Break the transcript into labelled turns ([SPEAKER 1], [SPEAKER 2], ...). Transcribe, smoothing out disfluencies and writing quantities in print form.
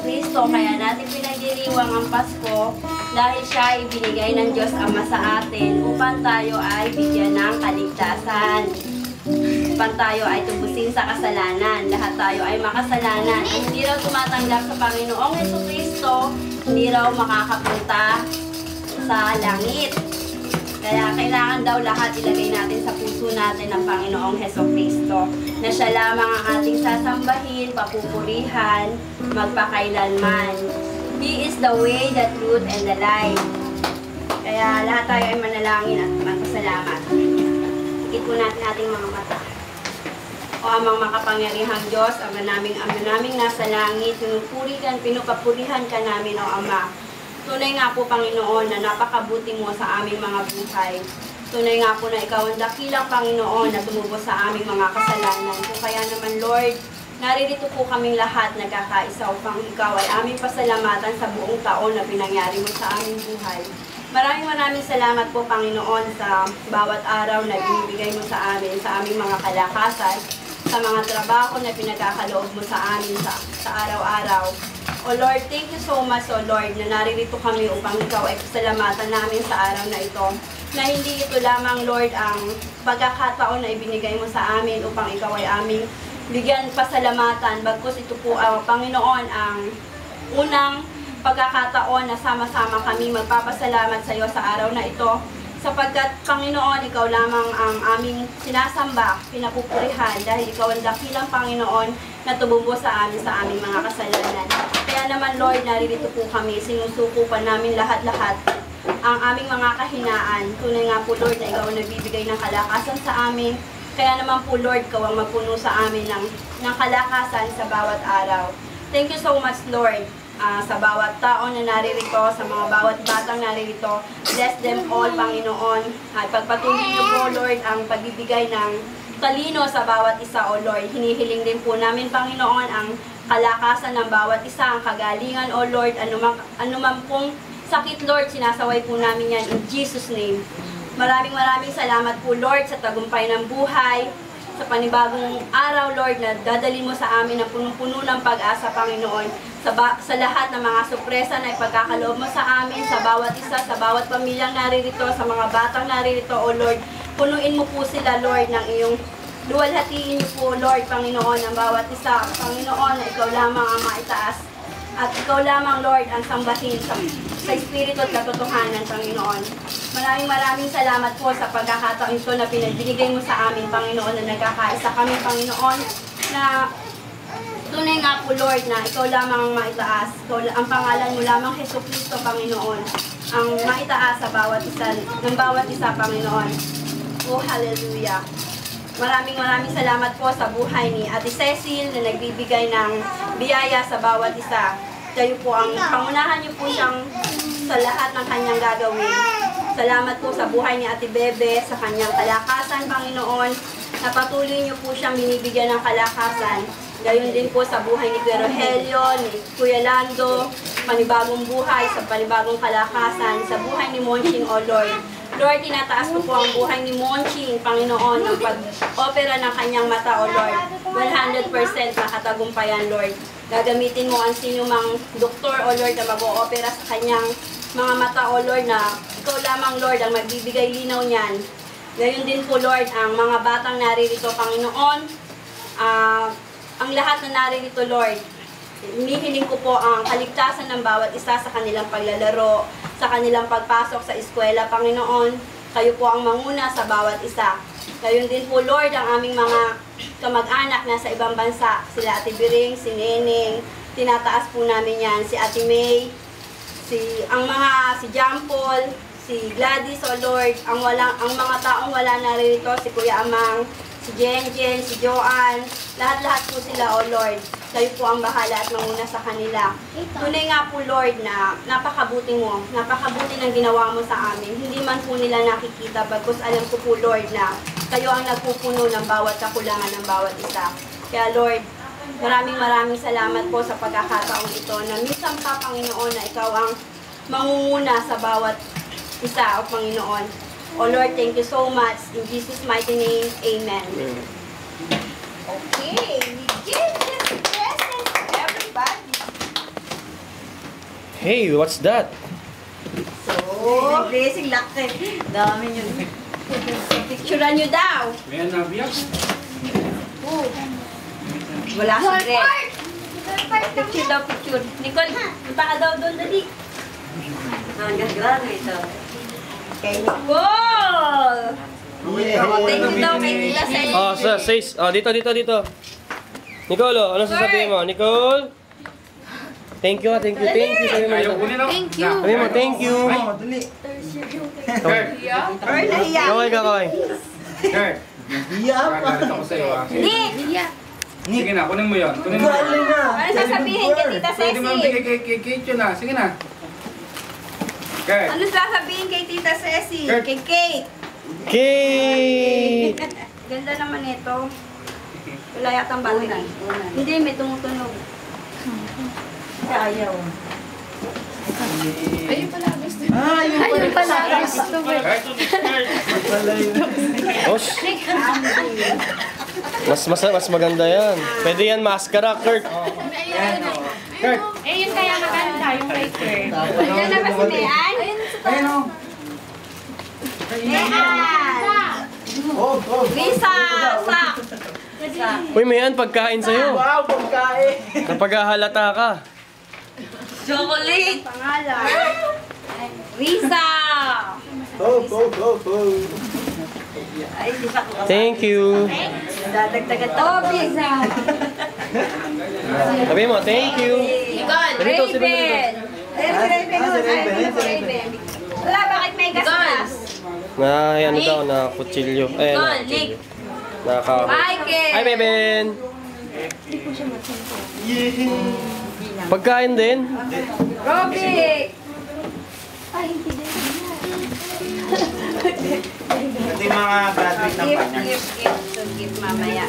[SPEAKER 1] Jesucristo, kaya natin pinagdiriwang ang Pasko dahil siya ay binigay ng Diyos Ama sa atin upang tayo ay bigyan ng kaligtasan. Upang tayo ay tubusin sa kasalanan. Lahat tayo ay makasalanan. Ang hindi raw tumatanggap sa Panginoong Jesucristo, hindi raw makakapunta sa langit. Kaya kailangan daw lahat ilagay natin sa puso natin ng Panginoong Jesucristo, na siya lamang ang ating sasambahin, papupurihan, magpakailanman. He is the way, the truth, and the life. Kaya lahat tayo ay manalangin at magpasalamat. Ikit po natin ating mga mata. O amang makapangyarihang Diyos, Ama naming nasa langit, pinupapurihan ka namin, O Ama. Tunay nga po, Panginoon, na napakabuti mo sa aming mga buhay. Tunay nga po na ikaw ang dakilang Panginoon na tumubos sa aming mga kasalanan. Kung kaya naman, Lord, naririto po kaming lahat nagkakaisa upang ikaw ay aming pasalamatan sa buong taon na pinangyari mo sa aming buhay. Maraming salamat po, Panginoon, sa bawat araw na binibigay mo sa aming mga kalakasan, sa mga trabaho na pinagkakaloob mo sa amin sa araw-araw. O Lord, thank you so much, O Lord, na naririto kami upang ikaw ay pasalamatan namin sa araw na ito. Na hindi ito lamang, Lord, ang pagkakataon na ibinigay mo sa amin upang ikaw ay aming bigyan pasalamatan. Bagkus ito po, Panginoon, ang unang pagkakataon na sama-sama kami magpapasalamat sa iyo sa araw na ito. Sapagkat, Panginoon, ikaw lamang ang aming sinasamba, pinapupurihan, dahil ikaw ang dakilang Panginoon na tumubo sa aming mga kasalanan. Kaya naman, Lord, naririto po kami, sinusuko pa namin lahat-lahat ang aming mga kahinaan. Tunay nga po, Lord, na ikaw ang nagbibigay ng kalakasan sa amin. Kaya naman po, Lord, ikaw ang magpuno sa amin ng kalakasan sa bawat araw. Thank you so much, Lord. Sa bawat tao na naririto, sa mga bawat batang naririto, bless them all, Panginoon. At pagpatuloy niyo po, Lord, ang pagbibigay ng talino sa bawat isa, O Lord. Hinihiling din po namin, Panginoon, ang kalakasan ng bawat isa, ang kagalingan, O Lord, anuman pong sakit, Lord, sinasaway po namin yan in Jesus' name. Maraming salamat po, Lord, sa tagumpay ng buhay, sa panibagong araw, Lord, na dadalhin mo sa amin na punong-puno ng pag-asa, Panginoon, sa lahat ng mga sorpresa na ipagkakaloob mo sa amin, sa bawat isa, sa bawat pamilyang naririto, sa mga batang naririto, O Lord. Punuin mo po sila, Lord, ng iyong luwalhatiin niyo po, Lord, Panginoon, ang bawat isa. Panginoon, na ikaw lamang ang maitaas. At ikaw lamang, Lord, ang sambahin sa Espiritu at katotohanan, Panginoon. Maraming salamat po sa pagkakataon ito na pinagbinigay mo sa amin, Panginoon, na nagkakaisa kami, Panginoon, na tunay nga po, Lord, na ikaw lamang ang maitaas. Ang pangalan mo lamang, Jesucristo, Panginoon, ang maitaas sa bawat isa, Panginoon. Oh, hallelujah. Maraming salamat po sa buhay ni Ate Cecil na nagbibigay ng biyaya sa bawat isa. Kayo po ang pangunahan niyo po siyang sa lahat ng kanyang gagawin. Salamat po sa buhay ni Ate Bebe, sa kanyang kalakasan, Panginoon. Na patuloy niyo po siyang binibigyan ng kalakasan. Gayon din po sa buhay ni Kuya Rogelio, ni Kuya Lando, panibagong buhay, sa panibagong kalakasan, sa buhay ni Monching, O Lord. Lord, tinataas ko po ang buhay ni Monching, Panginoon, ng pag-opera ng kanyang mata, O Lord. 100% nakatagumpayan, Lord. Gagamitin mo ang sinumang doktor, O Lord, na mag-o-opera sa kanyang mga mata, O Lord, na ikaw lamang, Lord, ang magbibigay linaw niyan. Gayon din po, Lord, ang mga batang naririto, Panginoon. Ang lahat na naririto, Lord, hinihiling ko po ang kaligtasan ng bawat isa sa kanilang paglalaro, sa kanilang pagpasok sa eskwela, Panginoon. Kayo po ang manguna sa bawat isa. Gayon din po, Lord, ang aming mga kamag-anak na sa ibang bansa. Sila Ate Biring, si Neneng, tinataas po namin yan. Si Ate May, si John Paul, si Gladys, O Lord, ang mga taong wala naririto, si Kuya Amang, si Jen, si Joanne, lahat-lahat po sila, O Lord. Kayo po ang bahala at manguna sa kanila. Tunay nga po, Lord, na napakabuti mo, napakabuti ng ginawa mo sa amin. Hindi man po nila nakikita, bagkus alam ko po, Lord, na kayo ang nagpupuno ng bawat kakulangan ng bawat isa. Kaya, Lord, maraming salamat po sa pagkakataong ito na minsan pa, Panginoon, na ikaw ang mangunguna sa bawat isa, O Panginoon. O Lord, thank you so much. In Jesus' mighty name, Amen.
[SPEAKER 2] Okay, we give this present to everybody. Hey, what's that?
[SPEAKER 1] So,
[SPEAKER 3] Blessing laki. Dami yun.
[SPEAKER 1] picturean nyo daw.
[SPEAKER 4] May nabiyak.
[SPEAKER 1] Wala si Greg. Picture daw, picture. Nicole, punta ka daw doon, dali. Hanggang grado ito.
[SPEAKER 3] Kay
[SPEAKER 1] Nicole! Thank you daw kay Tita Ceci.
[SPEAKER 2] Oh, says. Oh, dito. Nicole, oh, ano sasabihin mo? Nicole? Thank you. Sabi mo.
[SPEAKER 4] Ayaw kunin ako.
[SPEAKER 5] Thank you.
[SPEAKER 2] Sabi mo, thank you.
[SPEAKER 6] Dali.
[SPEAKER 4] Kurt.
[SPEAKER 3] Or nahiya.
[SPEAKER 2] Kaway.
[SPEAKER 4] Kurt.
[SPEAKER 6] Iya pa.
[SPEAKER 4] Kagalit ako sa'yo ah.
[SPEAKER 1] Nick!
[SPEAKER 4] Sige na, kunin mo yun. Kunin mo.
[SPEAKER 6] Galing na.
[SPEAKER 1] Ano sasabihin kay Tita
[SPEAKER 4] Pwede mo
[SPEAKER 1] Ceci?
[SPEAKER 4] bigay kay Kate yun ah. Sige na. Kurt.
[SPEAKER 1] Ano sasabihin kay Tita Ceci?
[SPEAKER 4] Kurt.
[SPEAKER 1] Kay Kate?
[SPEAKER 2] Kate!
[SPEAKER 1] Ganda naman ito. Wala yatang battery. Hindi, may tumutunog.
[SPEAKER 3] Ayaw.
[SPEAKER 5] Ayun pala gusto.
[SPEAKER 6] Ayun pala.
[SPEAKER 5] Gusto mo.
[SPEAKER 2] Osh. Mas maganda yan. Pwede yan, mascara, Kurt.
[SPEAKER 4] Kurt.
[SPEAKER 5] Eh, yun kaya maganda yung kay Kurt.
[SPEAKER 1] Yan na ba si Mean?
[SPEAKER 6] Ayun o.
[SPEAKER 1] Mean!
[SPEAKER 6] Oh.
[SPEAKER 1] Lisa! Sak!
[SPEAKER 2] Uy, mayan, pagkain sa'yo.
[SPEAKER 6] Wow, pagkain.
[SPEAKER 2] Napaghahalata ka.
[SPEAKER 1] Chocolate! Pangalan. Lisa!
[SPEAKER 6] Go.
[SPEAKER 1] Ay, di pa ko.
[SPEAKER 2] Thank you.
[SPEAKER 1] Dadagdagan to. Oh, pizza!
[SPEAKER 2] Sabi mo, thank you.
[SPEAKER 1] Nicole,
[SPEAKER 2] Dito, si
[SPEAKER 1] Raven!
[SPEAKER 3] Raven.
[SPEAKER 1] Wala, bakit may gasgas?
[SPEAKER 2] Na, ano daw, na kutsilyo. Eh,
[SPEAKER 1] Nicole, Nick!
[SPEAKER 2] nakakahoy.
[SPEAKER 1] Michael!
[SPEAKER 2] Hi, Beben! Pagkain din?
[SPEAKER 1] Robic!
[SPEAKER 6] Ito yung mga graduate ng
[SPEAKER 1] Gift,
[SPEAKER 6] partner.
[SPEAKER 1] gift mamaya.